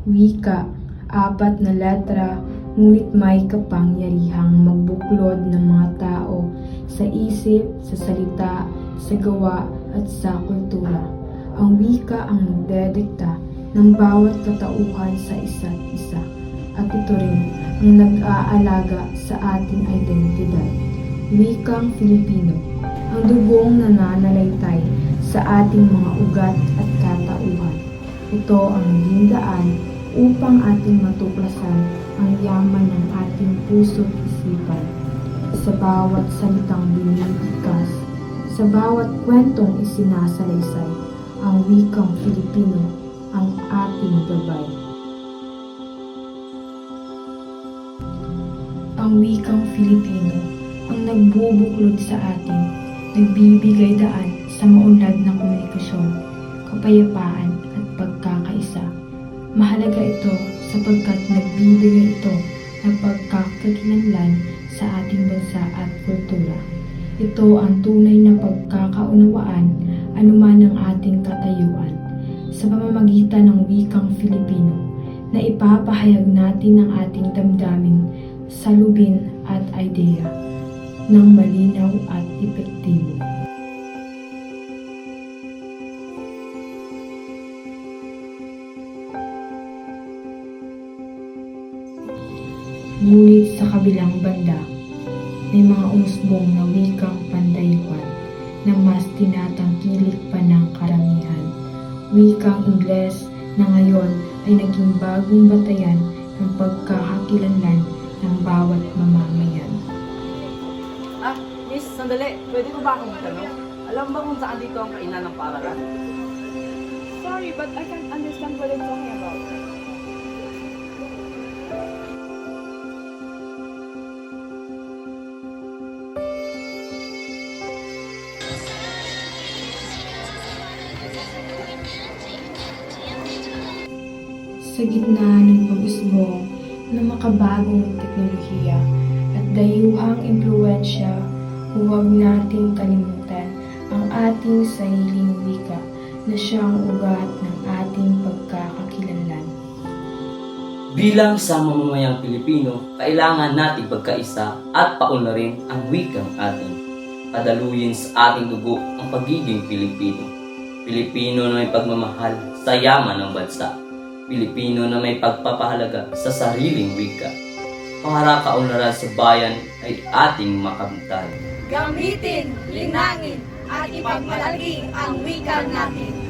Wika, apat na letra, ngunit may kapangyarihang magbuklod ng mga tao sa isip, sa salita, sa gawa at sa kultura. Ang wika ang nagdedikta ng bawat katauhan sa isa't isa, at ito rin ang nag-aalaga sa ating identidad. Wikang Filipino, ang dugong nananalaytay sa ating mga ugat at katauhan. Ito ang naging daan upang ating matuklasan ang yaman ng ating puso't isipan. Sa bawat salitang binibigkas, sa bawat kwentong isinasalaysay, ang wikang Filipino ang ating gabay. Ang wikang Filipino ang nagbubuklod sa atin, nagbibigay daan sa maunlad na komunikasyon, kapayapaan at pagkakaisa. Mahalaga ito sapagkat nagbibigay ito ng pagkakakilanlan sa ating bansa at kultura. Ito ang tunay na pagkakaunawaan anuman ang ating katayuan. Sa pamamagitan ng wikang Filipino na ipapahayag natin ang ating damdamin, salubin at ideya ng malinaw at epektibo. Ngunit sa kabilang banda, may mga umusbong na wikang pandayuhan na mas tinatangkilik pa ng karamihan. Wikang Ingles na ngayon ay naging bagong batayan ng pagkakakilanlan ng bawat mamamayan. Miss, sandali. Pwede ko ba akong magtanong? Alam ba kung saan dito ang kainan ng paaralan? Sorry, but I can't understand what you're talking about. Sa gitna ng pag-usbong ng makabagong teknolohiya at dayuhang impluwensya, huwag nating kalimutan ang ating sariling wika na siyang ugat ng ating pagkakakilanlan. Bilang sa mamamayang Pilipino, kailangan nating pagkaisa at paunlarin ang wikang ating. Padaluyin sa ating dugo ang pagiging Pilipino. Pilipino na may pagmamahal sa yaman ng bansa. Pilipino na may pagpapahalaga sa sariling wika. Para kaunlaran sa bayan ay ating makamtan. Gamitin, linangin, at ipagmalaki ang wika natin.